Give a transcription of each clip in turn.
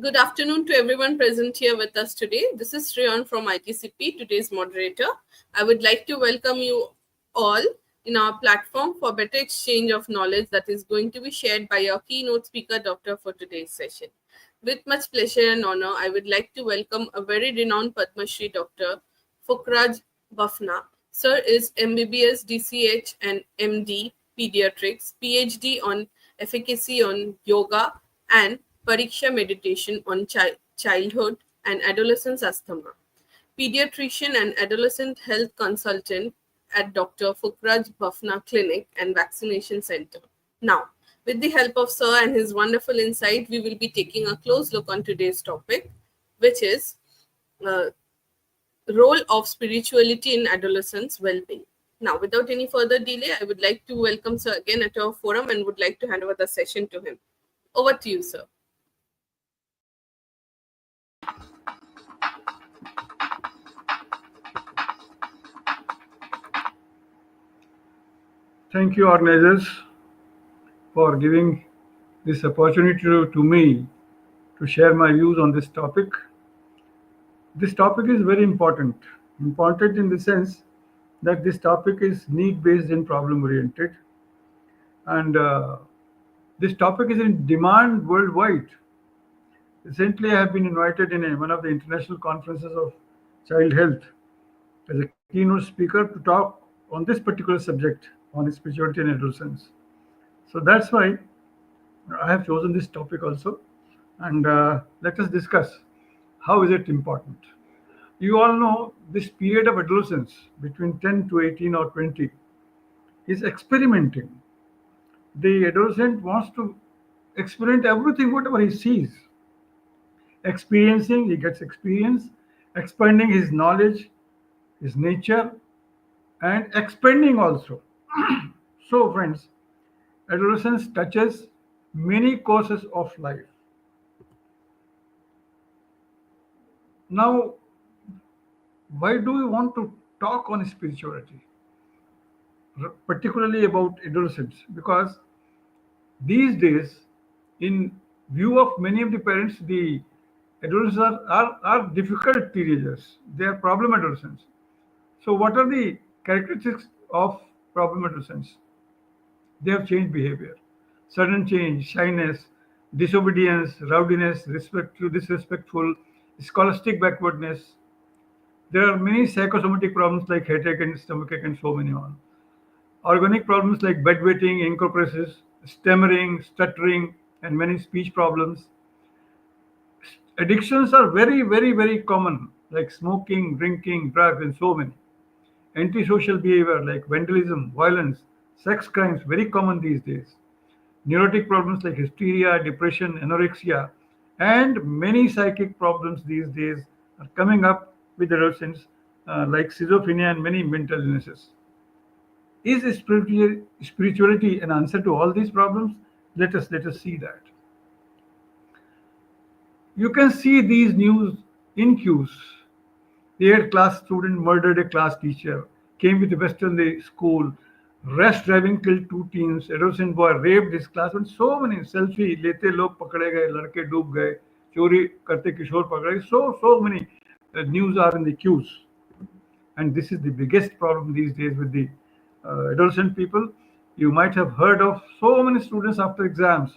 Good afternoon to everyone present here with us today. This is Shreyan from ITCP, today's moderator. I would like to welcome you all in our platform for better exchange of knowledge that is going to be shared by our keynote speaker, Doctor, for today's session. With much pleasure and honor, I would like to welcome a very renowned Padma Shri Dr. Fukraj Bafna. Sir is MBBS, DCH and MD Pediatrics, PhD on efficacy on yoga and Pariksha meditation on childhood and adolescence asthma. Pediatrician and adolescent health consultant at Dr. Fukraj Bafna Clinic and Vaccination Center. Now, with the help of Sir and his wonderful insight, we will be taking a close look on today's topic, which is uh, role of spirituality in adolescence well-being. Now, without any further delay, I would like to welcome Sir again at our forum and would like to hand over the session to him. Over to you, Sir. Thank you, organizers, for giving this opportunity to me to share my views on this topic. This topic is very important. Important in the sense that this topic is need-based and problem-oriented, and this topic is in demand worldwide. Recently, I have been invited in one of the international conferences of child health as a keynote speaker to talk on this particular subject on spirituality and adolescence. So that's why I have chosen this topic also, and let us discuss how is it important. You all know this period of adolescence between 10 to 18 or 20 is experimenting. The adolescent wants to experiment everything, whatever he sees. Experiencing, he gets experience, expanding his knowledge, his nature, and expanding also. So, friends, adolescence touches many courses of life. Now, why do we want to talk on spirituality, particularly about adolescents? Because these days, in view of many of the parents, the adolescents are difficult teenagers. They are problem adolescents. So, what are the characteristics of problem adolescents? They have changed behavior, sudden change, shyness, disobedience, rowdiness, disrespectful, scholastic backwardness. There are many psychosomatic problems like headache and stomachache and so many on. Organic problems like bedwetting, encopresis, stammering, stuttering, and many speech problems. Addictions are very, very, very common, like smoking, drinking, drugs, and so many. Antisocial behavior like vandalism, violence, sex crimes, very common these days. Neurotic problems like hysteria, depression, anorexia, and many psychic problems these days are coming up with adolescents, like schizophrenia and many mental illnesses. Is spirituality an answer to all these problems? Let us see that. You can see these news in queues. The 8th class student murdered a class teacher, came with a West in the school, rash driving killed 2 teens, adolescent boy raped his classmate, so many selfie लेते लोग पकड़े गए, लड़के डूब गए, चोरी करते किशोर पकड़े गए, so many news are in the queues. And this is the biggest problem these days with the adolescent people. You might have heard of so many students after exams,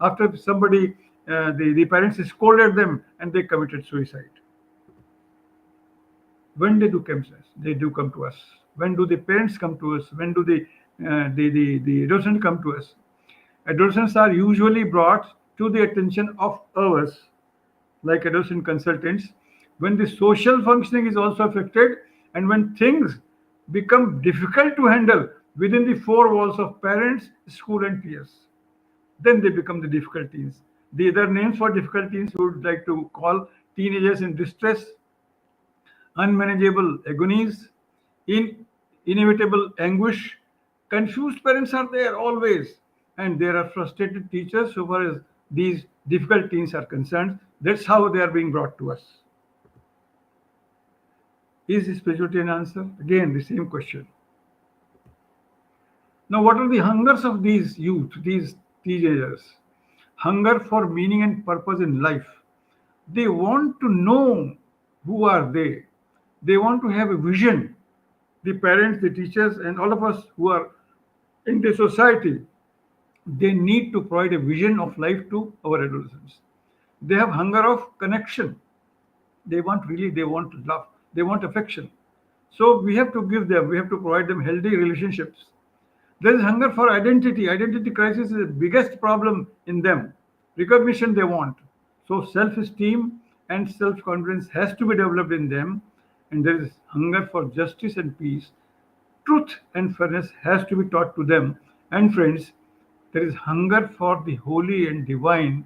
after somebody, the parents scolded them and they committed suicide. When they do come, they do come to us. When do the parents come to us? When do the adolescents come to us? Adolescents are usually brought to the attention of others, like adolescent consultants, when the social functioning is also affected and when things become difficult to handle within the four walls of parents, school, and peers. Then they become the difficulties. The other names for difficulties we would like to call teenagers in distress, unmanageable agonies, inevitable anguish. Confused parents are there always, and there are frustrated teachers so far as these difficult teens are concerned. That's how they are being brought to us. Is spirituality an answer? Again, the same question. Now, what are the hungers of these youth, these teenagers? Hunger for meaning and purpose in life. They want to know who are they. They want to have a vision. The parents, the teachers, and all of us who are in the society, they need to provide a vision of life to our adolescents. They have hunger of connection. They want love. They want affection. So we have to give them, we have to provide them healthy relationships. There is hunger for identity. Identity crisis is the biggest problem in them. Recognition they want. So self-esteem and self-confidence has to be developed in them. And there is hunger for justice and peace. Truth and fairness has to be taught to them. And friends, there is hunger for the holy and divine.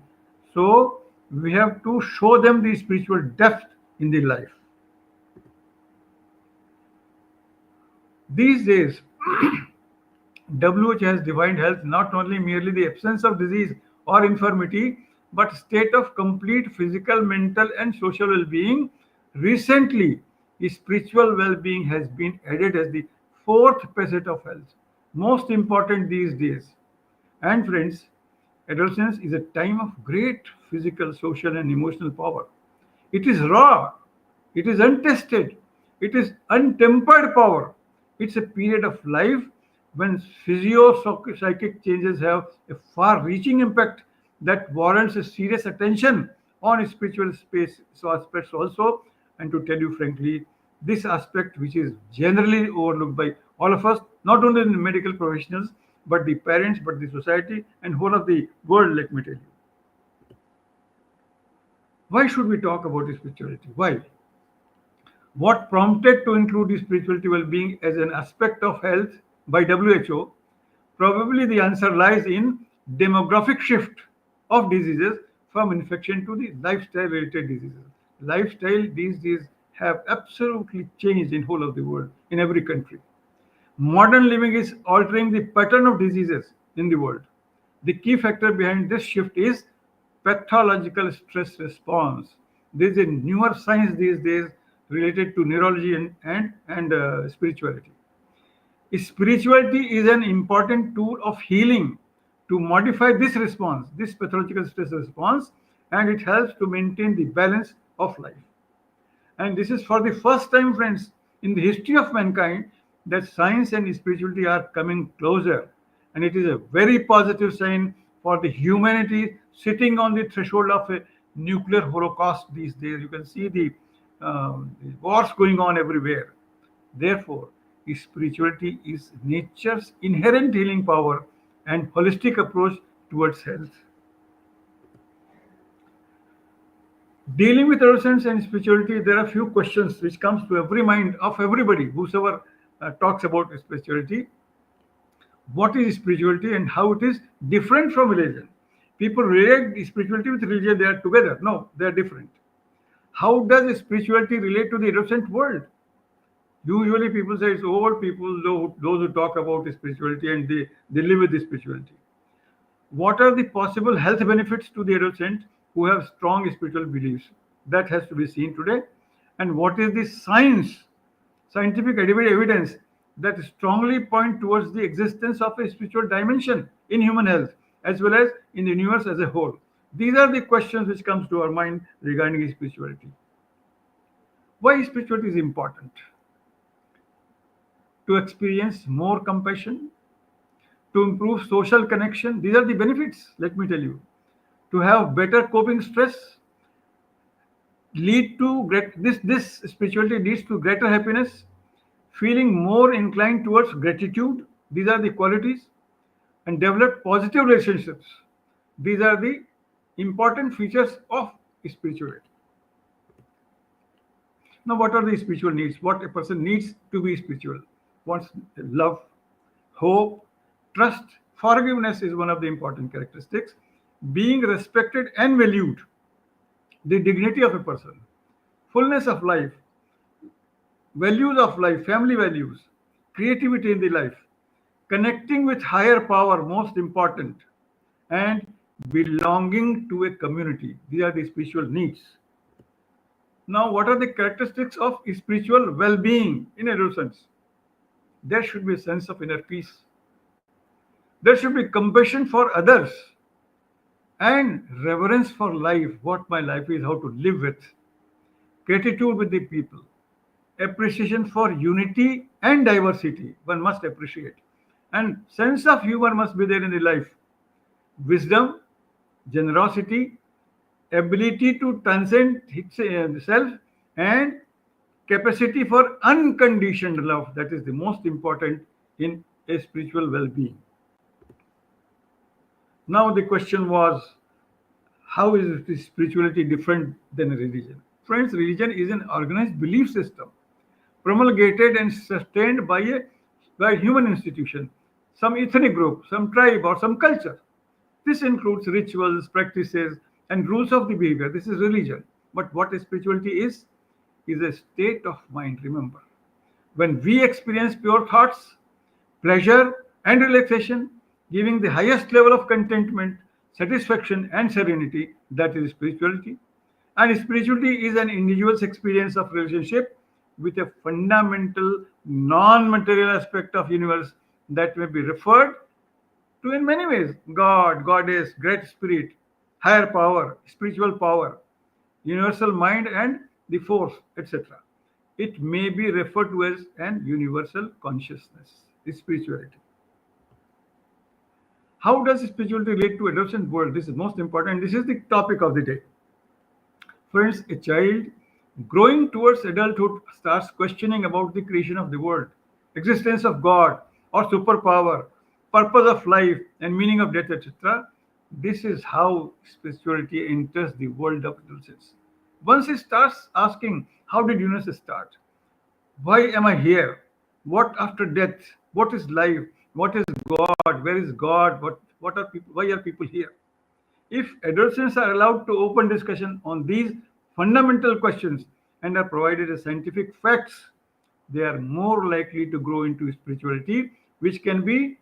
So we have to show them the spiritual depth in the life. These days, WHO has defined health not only merely the absence of disease or infirmity, but state of complete physical, mental, and social well-being. Recently, spiritual well-being has been added as the fourth facet of health, most important these days. And friends, adolescence is a time of great physical, social, and emotional power. It is raw, it is untested, it is untempered power. It's a period of life when physio-psychic changes have a far-reaching impact that warrants a serious attention on spiritual space so aspects also. And to tell you frankly, this aspect which is generally overlooked by all of us, not only the medical professionals, but the parents, but the society and whole of the world, let me tell you. Why should we talk about spirituality? Why? What prompted to include spirituality well-being as an aspect of health by WHO? Probably the answer lies in demographic shift of diseases from infection to the lifestyle-related diseases. Lifestyle these days have absolutely changed in whole of the world, in every country. Modern living is altering the pattern of diseases in the world. The key factor behind this shift is pathological stress response. There is a newer science these days related to neurology and spirituality. Spirituality is an important tool of healing to modify this response, this pathological stress response, and it helps to maintain the balance of life. And this is for the first time, friends, in the history of mankind that science and spirituality are coming closer. And it is a very positive sign for the humanity sitting on the threshold of a nuclear holocaust these days. You can see the wars going on everywhere. Therefore, spirituality is nature's inherent healing power and holistic approach towards health. Dealing with adolescence and spirituality, there are few questions which comes to every mind of everybody whosoever talks about spirituality. What is spirituality and how it is different from religion? People relate spirituality with religion, they are together. No, they are different. How does spirituality relate to the adolescent world? Usually people say it's old people, those who talk about spirituality and they live with the spirituality. What are the possible health benefits to the adolescent who have strong spiritual beliefs? That has to be seen today. And what is the scientific evidence that strongly point towards the existence of a spiritual dimension in human health as well as in the universe as a whole? These are the questions which comes to our mind regarding spirituality. Why spirituality is important? To experience more compassion, to improve social connection. These are the benefits, let me tell you. To have better coping stress, lead to this spirituality leads to greater happiness, feeling more inclined towards gratitude. These are the qualities, and develop positive relationships. These are the important features of spirituality. Now, what are the spiritual needs? What a person needs to be spiritual? Wants love, hope, trust, forgiveness is one of the important characteristics. Being respected and valued, the dignity of a person, fullness of life, values of life, family values, creativity in the life, connecting with higher power, most important, and belonging to a community. These are the spiritual needs. Now, what are the characteristics of spiritual well being in adolescence? There should be a sense of inner peace. There should be compassion for others. and reverence for life, what my life is, how to live with, gratitude with the people, appreciation for unity and diversity, one must appreciate, and sense of humor must be there in the life, wisdom, generosity, ability to transcend self, and capacity for unconditioned love. That is the most important in a spiritual well-being. Now the question was, how is this spirituality different than religion? Friends, religion is an organized belief system promulgated and sustained by human institution, some ethnic group, some tribe, or some culture. This includes rituals, practices, and rules of the behavior. This is religion. But what spirituality is a state of mind, remember. When we experience pure thoughts, pleasure, and relaxation, giving the highest level of contentment, satisfaction, and serenity, that is spirituality. And spirituality is an individual's experience of relationship with a fundamental non-material aspect of universe that may be referred to in many ways: God, Goddess, Great Spirit, higher power, spiritual power, universal mind, and the force, etc. It may be referred to as an universal consciousness, spirituality. How does spirituality relate to adolescent world? This is most important. This is the topic of the day. Friends, a child growing towards adulthood starts questioning about the creation of the world, existence of God or superpower, purpose of life, and meaning of death, etc. This is how spirituality enters the world of adolescence. Once he starts asking, how did universe start? Why am I here? What after death? What is life? What is God? Where is God? What are people? Why are people here? If adolescents are allowed to open discussion on these fundamental questions and are provided as scientific facts, they are more likely to grow into spirituality, which can be,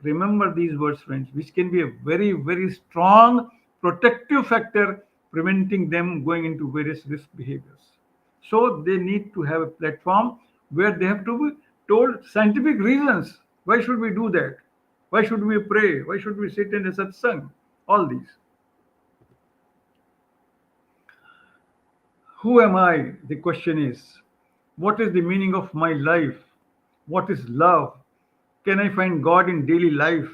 remember these words, friends, which can be a very, very strong protective factor preventing them going into various risk behaviors. So they need to have a platform where they have to be told scientific reasons. Why should we do that? Why should we pray? Why should we sit in a satsang? All these. Who am I? The question is, what is the meaning of my life? What is love? Can I find God in daily life?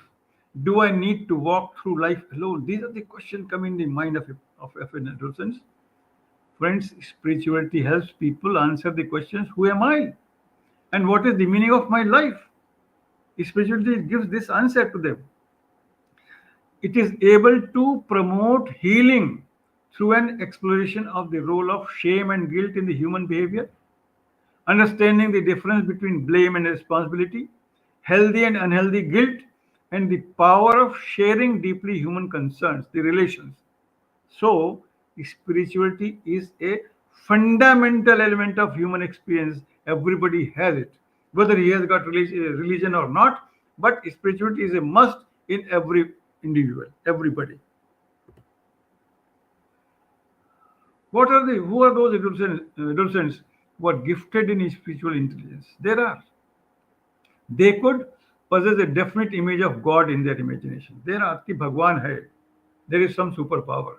Do I need to walk through life alone? These are the questions come in the mind of an adolescent. Friends, spirituality helps people answer the questions: who am I? And what is the meaning of my life? Spirituality gives this answer to them. It is able to promote healing through an exploration of the role of shame and guilt in the human behavior, understanding the difference between blame and responsibility, healthy and unhealthy guilt, and the power of sharing deeply human concerns, the relations. So, spirituality is a fundamental element of human experience. Everybody has it, whether he has got religion or not. But spirituality is a must in every individual, everybody. What are the who are those adolescents who are gifted in spiritual intelligence? There are. They could possess a definite image of God in their imagination. There are कि भगवान है. There is some superpower.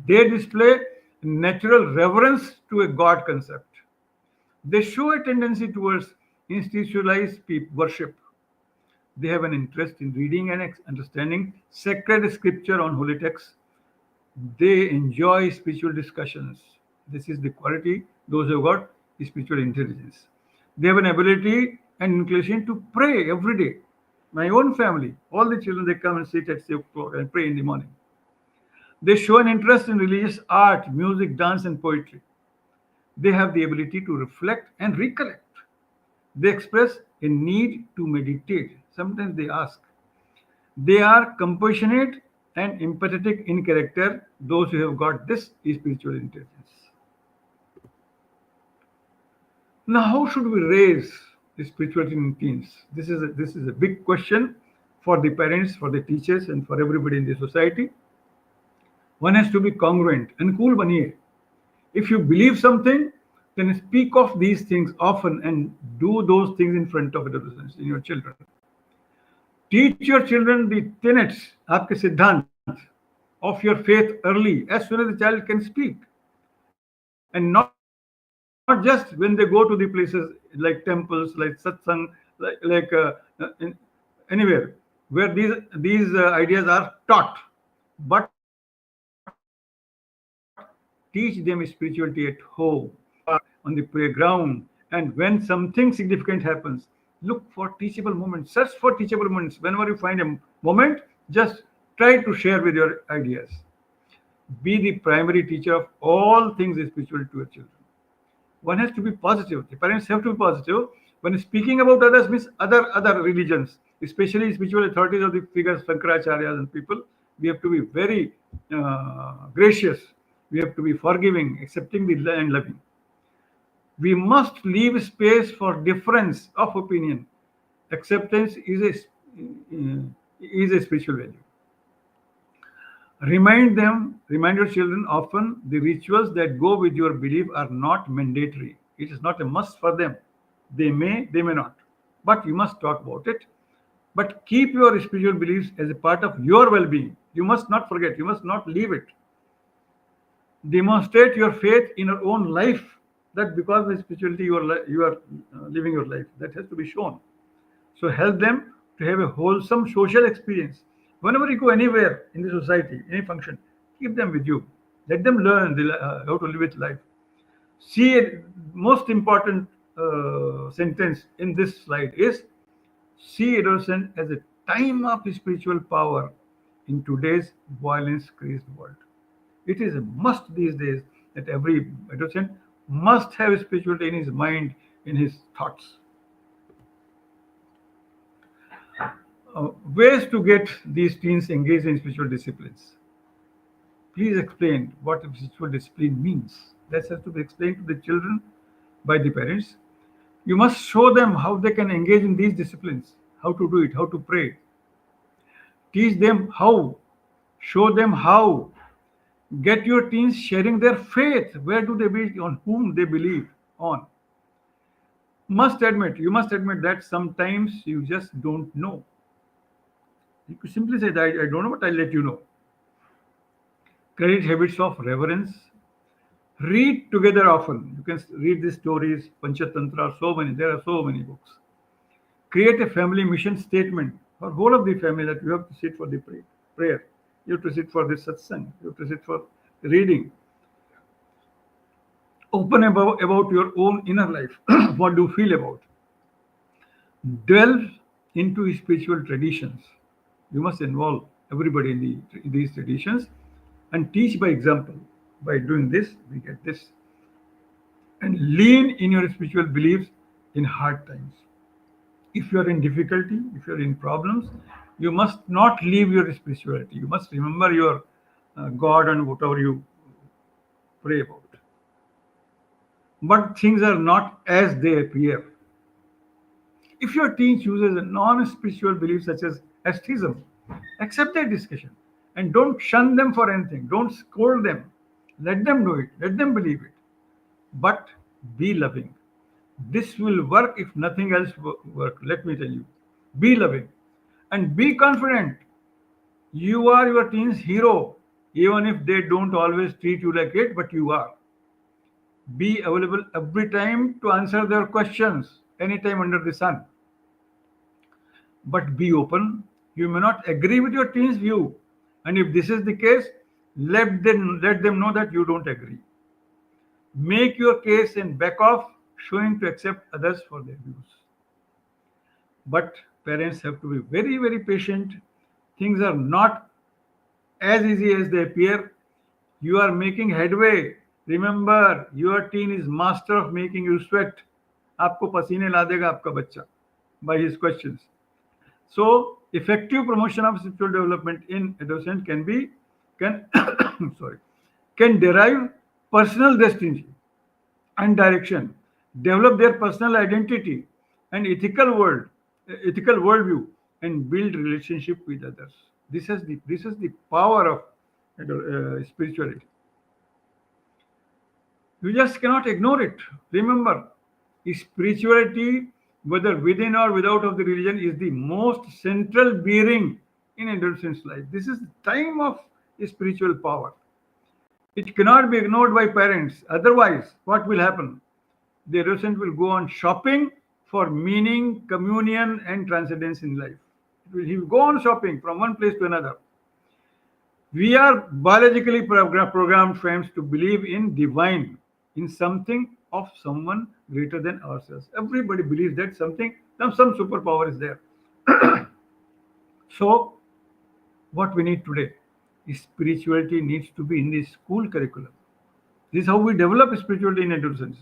They display natural reverence to a God concept. They show a tendency towards institutionalized worship. They have an interest in reading and understanding sacred scripture on holy texts. They enjoy spiritual discussions. This is the quality those who have got spiritual intelligence. They have an ability and inclination to pray every day. My own family, all the children, they come and sit at 6 o'clock and pray in the morning. They show an interest in religious art, music, dance, and poetry. They have the ability to reflect and recollect. They express a need to meditate. Sometimes they ask. They are compassionate and empathetic in character, those who have got this spiritual intelligence. Now, how should we raise spirituality in teens? This is a big question for the parents, for the teachers, and for everybody in the society. One has to be congruent and cool baniye. If you believe something, then speak of these things often and do those things in front of adolescents, in your children. Teach your children the tenets, आपके सिद्धांत of your faith early, as soon as the child can speak, and not just when they go to the places like temples, like satsang, anywhere where these ideas are taught, but teach them spirituality at home, when you are on the playground, and when something significant happens. Look for teachable moments, search for teachable moments. Whenever you find a moment, just try to share with your ideas. Be the primary teacher of all things spiritual to your children. One has to be positive. The parents have to be positive. When speaking about others, means other religions, especially spiritual authorities of the figures, Shankaracharyas and people, we have to be very gracious. We have to be forgiving, accepting and loving. We must leave space for difference of opinion. Acceptance is a spiritual value. Remind your children often the rituals that go with your belief are not mandatory. It is not a must for them. They may not. But you must talk about it. But keep your spiritual beliefs as a part of your well being. You must not forget, you must not leave it. Demonstrate your faith in your own life, that because of spirituality you are living your life. That has to be shown. So help them to have a wholesome social experience. Whenever you go anywhere in the society, any function, keep them with you. Let them learn how to live with life. See, most important sentence in this slide is, see adolescence as a time of spiritual power in today's violence-crazed world. It is a must these days that every adolescent must have spirituality in his mind, in his thoughts. Ways to get these teens engaged in spiritual disciplines. Please explain what spiritual discipline means. That has to be explained to the children by the parents. You must show them how they can engage in these disciplines, how to do it, how to pray. Teach them how, show them how. Get your teens sharing their faith. Where do they believe, on whom they believe on? You must admit that sometimes you just don't know. You could simply say that I don't know, but I'll let you know. Create habits of reverence. Read together often. You can read these stories, Panchatantra, so many. There are so many books. Create a family mission statement for whole of the family that you have to sit for the prayer. You have to sit for the satsang. You have to sit for reading. Open about your own inner life. What do you feel about? Delve into spiritual traditions. You must involve everybody in these traditions and teach by example. By doing this, we get this. And lean in your spiritual beliefs in hard times. If you are in difficulty, if you are in problems, you must not leave your spirituality. You must remember your God and whatever you pray about. But things are not as they appear. If your teen chooses a non-spiritual belief such as atheism, accept their discussion and don't shun them for anything. Don't scold them. Let them do it. Let them believe it. But be loving. This will work if nothing else work. Let me tell you. Be loving and be confident. You are your teen's hero, even if they don't always treat you like it, but you are. Be available every time to answer their questions, anytime under the sun. But be open. You may not agree with your teen's view. And if this is the case, let them know that you don't agree. Make your case and back off, showing to accept others for their views. But parents have to be very, very patient. Things are not as easy as they appear. You are making headway. Remember, your teen is master of making you sweat. आपको पसीने ला देगा आपका बच्चा by his questions. So, effective promotion of spiritual development in adolescent can sorry can derive personal destiny and direction, develop their personal identity and ethical worldview, and build relationship with others. This is the power of spirituality. You just cannot ignore it. Remember, spirituality whether within or without of the religion, is the most central bearing in adolescent's life. This is the time of spiritual power. It cannot be ignored by parents. Otherwise, what will happen? The adolescent will go on shopping for meaning, communion, and transcendence in life. He will go on shopping from one place to another. We are biologically programmed, friends, to believe in divine, in something of someone greater than ourselves. Everybody believes that something, some superpower is there. So, what we need today is spirituality needs to be in the school curriculum. This is how we develop spirituality in adolescence.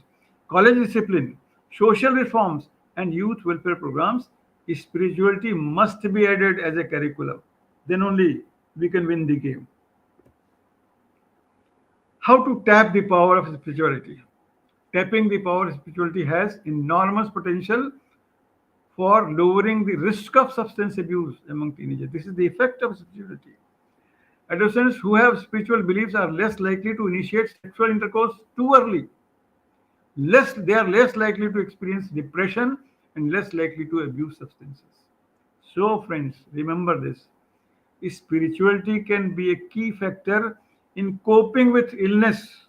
College discipline, social reforms, and youth welfare programs, spirituality must be added as a curriculum. Then only we can win the game. How to tap the power of spirituality? Tapping the power of spirituality has enormous potential for lowering the risk of substance abuse among teenagers. This is the effect of spirituality. Adolescents who have spiritual beliefs are less likely to initiate sexual intercourse too early. They are less likely to experience depression and less likely to abuse substances. So, friends, remember this. Spirituality can be a key factor in coping with illness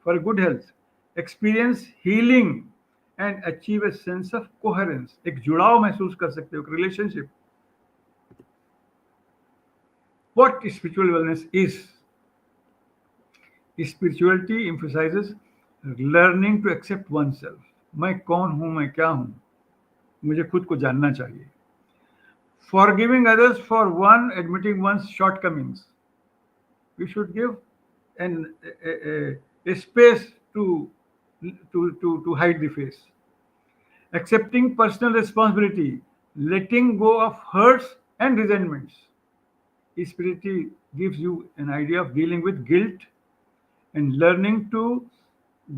for good health, experience healing, and achieve a sense of coherence. एक जुड़ाव महसूस कर सकते हो, एक relationship. What spiritual wellness is? Spirituality emphasizes learning to accept oneself. मैं कौन हूँ, मैं क्या हूँ, मुझे खुद को जानना चाहिए. Forgiving others for one, admitting one's shortcomings. We should give a space to hide the face. Accepting personal responsibility, letting go of hurts and resentments. Spirituality gives you an idea of dealing with guilt and learning to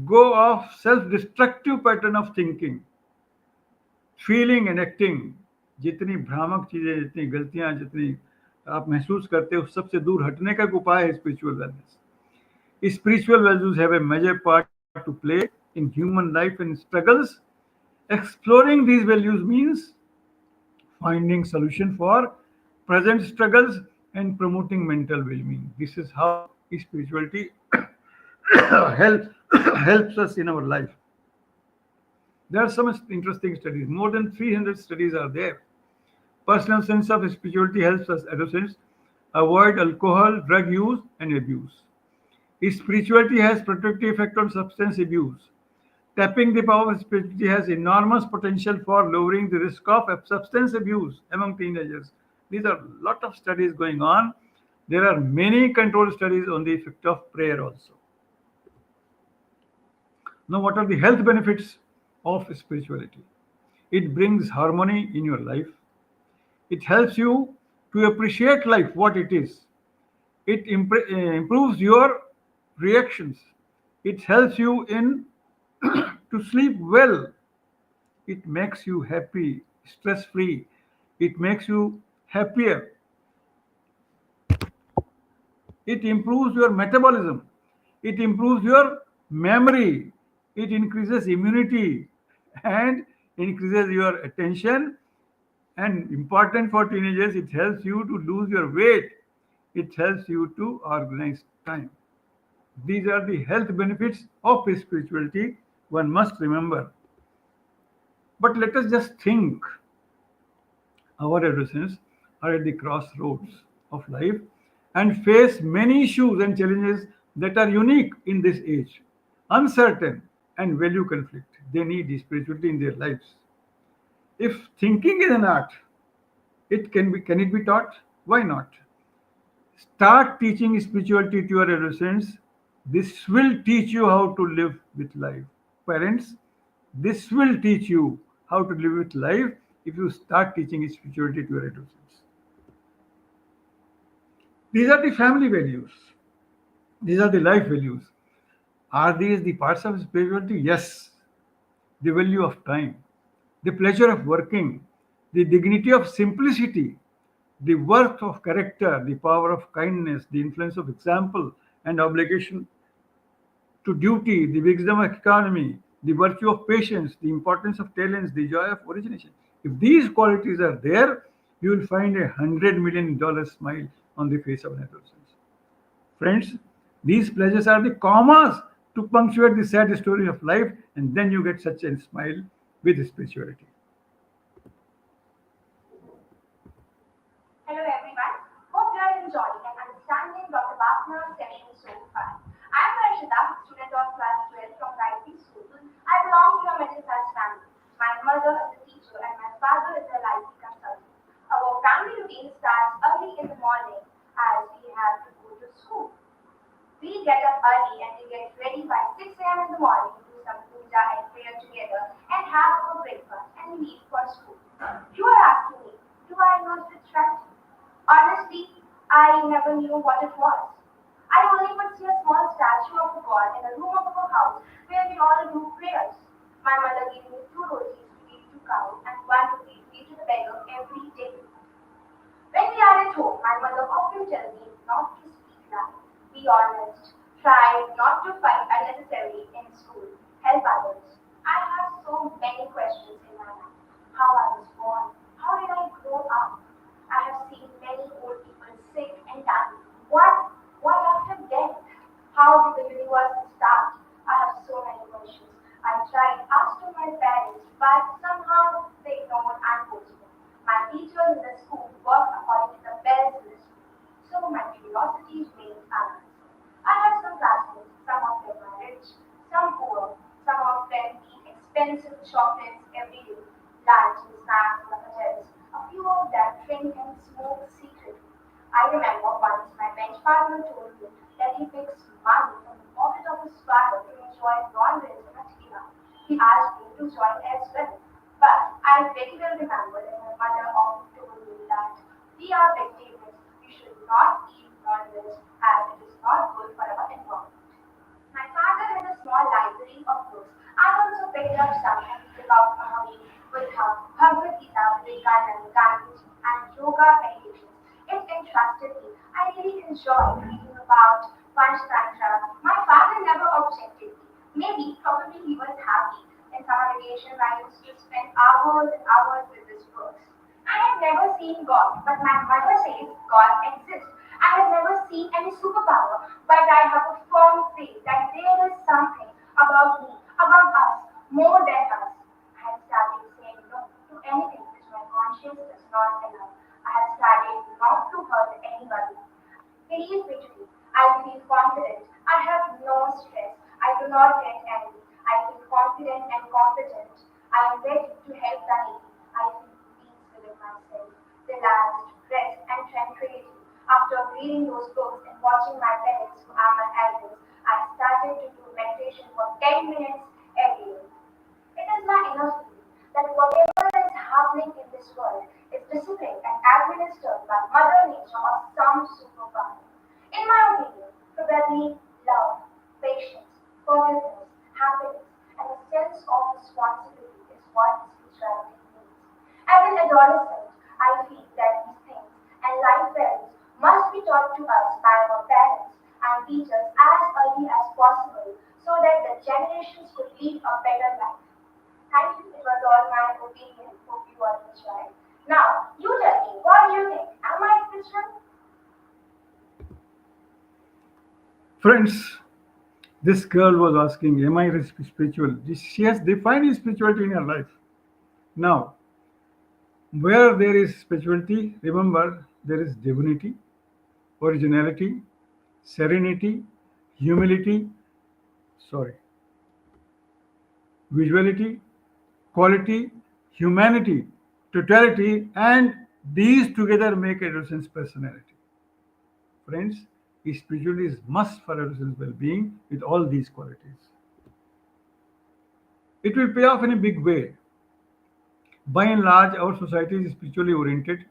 go off self-destructive pattern of thinking, feeling and acting. जितनी भ्रामक चीजें, जितनी गलतियां, जितनी आप महसूस करते हो, सबसे दूर हटने का एक उपाय है spiritual wellness. Spiritual values have a major part to play in human life and struggles. Exploring these values means finding solution for present struggles and promoting mental well-being. This is how spirituality helps helps us in our life. There are some interesting studies. More than 300 studies are there. Personal sense of spirituality helps us adolescents avoid alcohol, drug use, and abuse. Spirituality has protective effect on substance abuse. Tapping the power of spirituality has enormous potential for lowering the risk of substance abuse among teenagers. These are a lot of studies going on. There are many controlled studies on the effect of prayer also. Now, what are the health benefits of spirituality? It brings harmony in your life. It helps you to appreciate life, what it is. It improves your reactions. It helps you in to sleep well. It makes you happy, stress free. It makes you happier. It improves your metabolism. It improves your memory. It increases immunity and increases your attention. And important for teenagers, it helps you to lose your weight. It helps you to organize time. These are the health benefits of spirituality one must remember. But let us just think, our adolescents are at the crossroads of life and face many issues and challenges that are unique in this age, uncertain and value conflict. They need spirituality in their lives. If thinking is an art, can it be taught? Why not? Start teaching spirituality to your adolescents. This will teach you how to live with life. Parents, this will teach you how to live with life if you start teaching spirituality to your adolescents. These are the family values. These are the life values. Are these the parts of spirituality? Yes. The value of time, the pleasure of working, the dignity of simplicity, the worth of character, the power of kindness, the influence of example and obligation to duty, the wisdom of economy. the virtue of patience, the importance of talents, the joy of origination. If these qualities are there, you will find $100 million smile on the face of an adolescent. Friends, these pleasures are the commas to punctuate the sad story of life, and then you get such a smile with spirituality. Hello everyone. Hope you are enjoying and understanding Dr. Bhakna's session so far. I am Harshita, student of class 12 from Gayatri School. I belong to a middle class family. My mother is a teacher and my father is a IT consultant. Our family routine starts early in the morning as we have to go to school. We get up early and we get ready by 6 a.m. in the morning, do some puja and prayer together, and have our breakfast and leave for school. You are asking me, do I use this strategy? Honestly, I never knew what it was. I only could see a small statue of a god in a room of our house where we all do prayers. My mother gave me two rotis to give to cow and one roti to give to the beggar every day. When we are at home, my mother often tells me not to speak loud, be honest, try not to fight unnecessarily in school, help others. I have so many questions in my mind. How I was born, how did I grow up? I have seen many old people sick and dying. What after death? How did the universe start? I have so many questions. I tried asking my parents, but somehow they ignored and postponed. My teachers in the school work according to the bell's list, so my curiosity remains unanswered. I have some classmates, some of them are rich, some poor, some of them eat expensive chocolates every day, lunch and snacks in the hotels. A few of them drink and smoke secretly. I remember once my bench partner told me that he picks money from the pocket of his father to enjoy non-drinks and a tequila. He asked me to join as well. But I very well remember that my mother often told me that we are vegetarians, we should not eat non-veg as it is not good for our environment. My father has a small library of books. I also picked up some and about Mahavir, Buddha, Bhagavad Gita, Vivekananda, Gandhiji, and yoga meditations. It interested me. I really enjoyed reading about Panchtantra. My father never objected. Maybe, probably he was happy. In summer vacation, I used to spend hours and hours with his books. I have never seen God, but my mother says God exists. I have never seen any superpower, but I have a firm faith that there is something about me, about us, more than us. I have started saying no to anything which my conscience does not allow. I have started not to hurt anybody. Believe me to me, I feel confident. I have no stress. I do not get angry. I feel confident and competent. I am ready to help the needy. I feel peace within myself, relaxed, rest, and tranquility. After reading those books and watching my parents, who are my elders, I started to do meditation for 10 minutes every day. It is my inner feeling that whatever is happening in this world is disciplined and administered by Mother Nature or some superpower. In my opinion, probably love, patience, forgiveness, happiness, and a sense of responsibility is what spirituality means. As an adolescent, I feel that these things and life values must be taught to us by our parents and teachers as early as possible so that the generations could lead a better life. Thank you. It was all my opinion. Hope you all enjoyed. Now, you tell me, what do you think? Am I spiritual? Friends, this girl was asking, am I spiritual? She has defined spirituality in her life. Now, where there is spirituality, remember there is divinity, originality, serenity, humility, sorry, visuality, quality, humanity, totality, and these together make adolescent's personality. Friends, spirituality is must for adolescent's well-being with all these qualities. It will pay off in a big way. By and large, our society is spiritually oriented.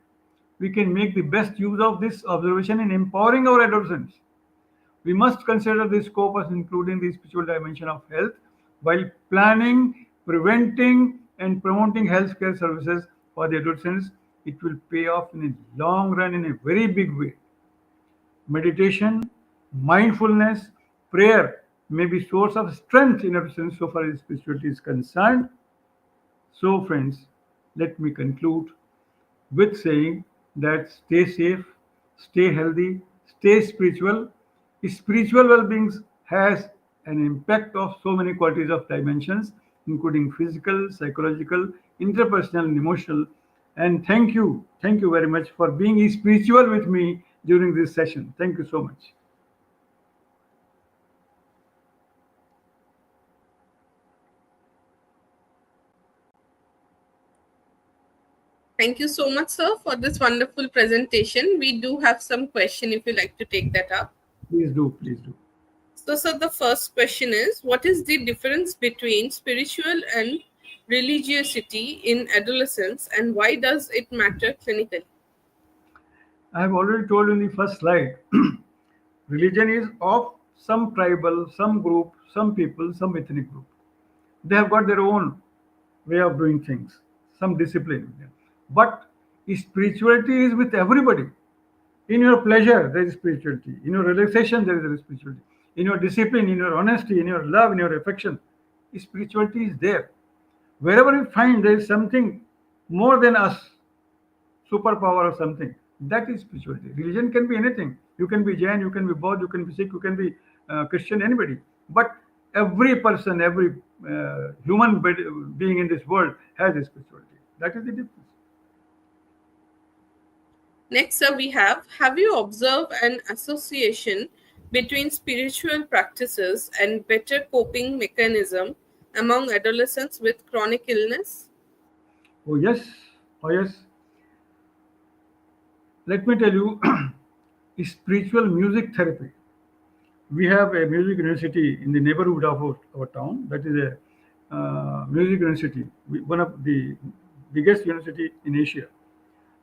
We can make the best use of this observation in empowering our adolescents. We must consider the scope of including the spiritual dimension of health while planning, preventing, and promoting healthcare services for the adolescents. It will pay off in a long run in a very big way. Meditation, mindfulness, prayer. may be source of strength in a sense so far as spirituality is concerned. So, friends, let me conclude with saying that stay safe, stay healthy, stay spiritual. Spiritual well-being has an impact of so many qualities of dimensions, including physical, psychological, interpersonal, and emotional. And thank you very much for being spiritual with me during this session. Thank you so much. Thank you so much, sir, for this wonderful presentation. We do have some question if you like to take that up. Please do, please do. So, sir, the first question is, what is the difference between spiritual and religiosity in adolescence, and why does it matter clinically? I have already told you in the first slide. Religion is of some tribal, some group, some people, some ethnic group. They have got their own way of doing things, some discipline with them. But spirituality is with everybody. In your pleasure, there is spirituality. In your relaxation, there is spirituality. In your discipline, in your honesty, in your love, in your affection, spirituality is there. Wherever you find there is something more than us, superpower or something. That is spirituality. Religion can be anything. You can be Jain, you can be Buddha, you can be Sikh, you can be Christian, anybody. But every person, every being in this world has a spirituality. That is the difference. Next, sir, we have you observed an association between spiritual practices and better coping mechanism among adolescents with chronic illness? Oh yes, oh yes. Let me tell you, spiritual music therapy. We have a music university in the neighborhood of our town. That is a music university, one of the biggest university in Asia.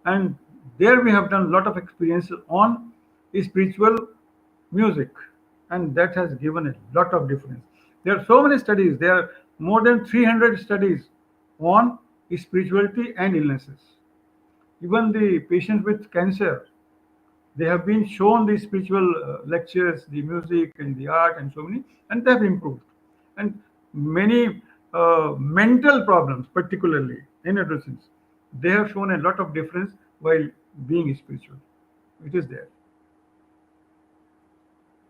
And there we have done a lot of experience on spiritual music, and that has given a lot of difference. There are so many studies. There are more than 300 studies on spirituality and illnesses. Even the patients with cancer, they have been shown the spiritual lectures, the music and the art and so many, and they have improved. And many mental problems, particularly in adolescents, they have shown a lot of difference while being spiritual. It is there.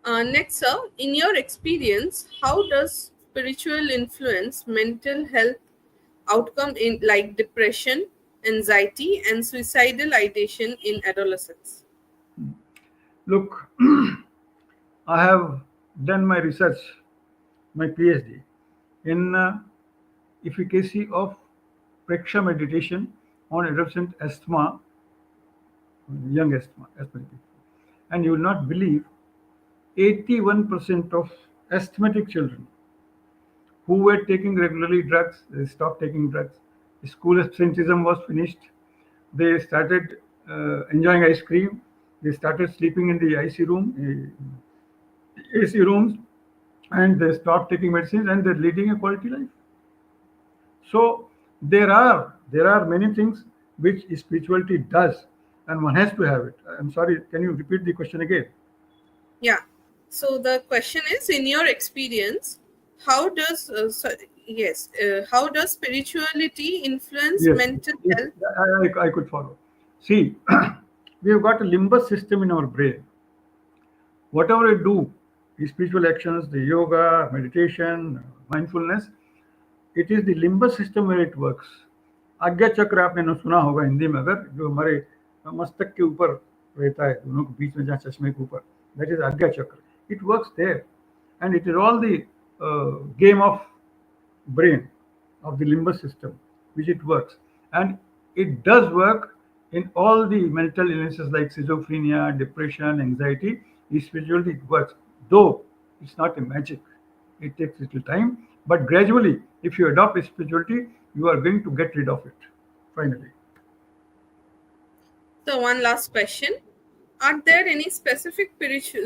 Next, sir, in your experience, how does spiritual influence mental health outcome in like depression, anxiety, and suicidal ideation in adolescents? Look, I have done my research, my PhD, in efficacy of Preksha meditation on adolescent asthma, young asthmatic people. And you will not believe 81% of asthmatic children who were taking regularly drugs, they stopped taking drugs. School absenteeism was finished. They started enjoying ice cream. They started sleeping in the AC rooms, and they stopped taking medicines, and they're leading a quality life. So there are many things which spirituality does, and one has to have it. I'm sorry. Can you repeat the question again? Yeah. So the question is, in your experience, how does how does spirituality influence Yes, mental yes, health? I could follow. See, we have got a limbus system in our brain. Whatever we do, the spiritual actions, the yoga, meditation, mindfulness, it is the limbus system where it works. आज्ञा चक्र आपने न सुना होगा हिंदी में, अगर जो हमारे मस्तक के ऊपर रहता है, दोनों के बीच में जहाँ चश्मे के ऊपर, that is आज्ञा चक्र. It works there, and it is all the game of brain, of the limbus system, which it works, and it does work in all the mental illnesses like schizophrenia, depression, anxiety. Spirituality it works, though it's not a magic. It takes little time, but gradually, if you adopt spirituality, you are going to get rid of it. Finally, So one last question: are there any specific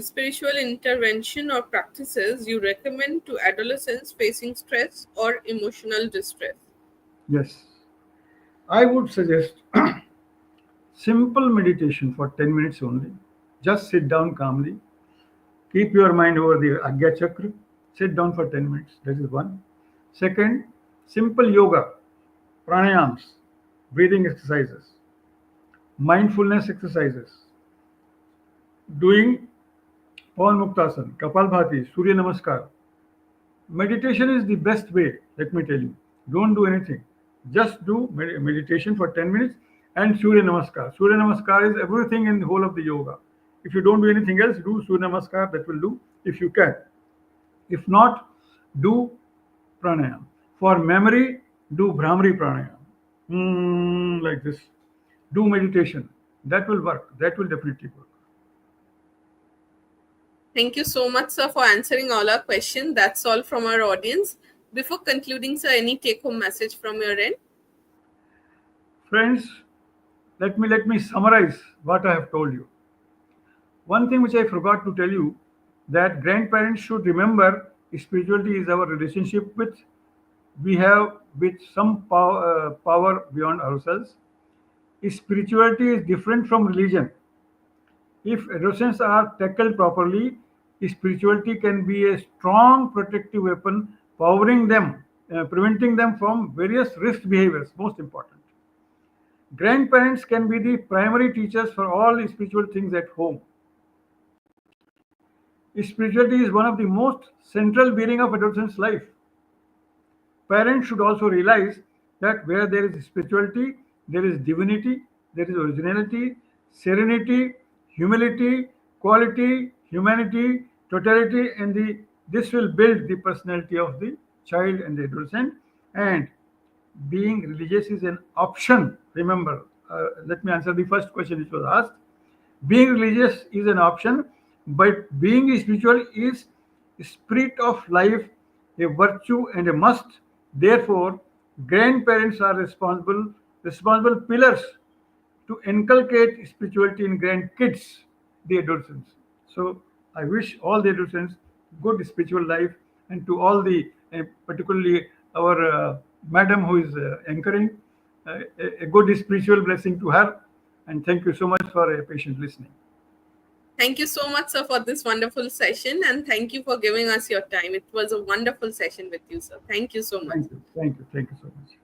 spiritual intervention or practices you recommend to adolescents facing stress or emotional distress? yes, I would suggest simple meditation for 10 minutes only. Just sit down calmly. Keep your mind over the Agya Chakra. Sit down for 10 minutes. That is one. Second, simple yoga, pranayams, breathing exercises, mindfulness exercises, doing Pawan Muktasan, Kapalbhati, Surya Namaskar. Meditation is the best way, let me tell you. Don't do anything. Just do meditation for 10 minutes and Surya Namaskar. Surya Namaskar is everything in the whole of the yoga. If you don't do anything else, do Surya Namaskar, that will do if you can. If not, do pranayam. For memory, do Brahmari pranayam. Like this. Do meditation. That will work. That will definitely work. Thank you so much, sir, for answering all our questions. That's all from our audience. Before concluding, sir, any take-home message from your end? Friends, let me summarize what I have told you. One thing which I forgot to tell you, that grandparents should remember spirituality is our relationship with we have with some power beyond ourselves. Spirituality is different from religion. If adolescents are tackled properly, spirituality can be a strong protective weapon, powering them, preventing them from various risk behaviors. Most important. Grandparents can be the primary teachers for all spiritual things at home. Spirituality is one of the most central bearing of adolescent's life. Parents should also realize that where there is spirituality, there is divinity, there is originality, serenity, humility, quality, humanity, totality, and this will build the personality of the child and the adolescent. And being religious is an option. Remember, let me answer the first question which was asked. Being religious is an option, but being spiritual is spirit of life, a virtue and a must. Therefore, grandparents are responsible pillars to inculcate spirituality in grandkids, the adolescents. So I wish all the adolescents good spiritual life, and to all the, particularly our madam who is anchoring, a good spiritual blessing to her. And thank you so much for a patient listening. Thank you so much, sir, for this wonderful session, and thank you for giving us your time. It was a wonderful session with you, sir. Thank you so much. Thank you. Thank you. Thank you so much.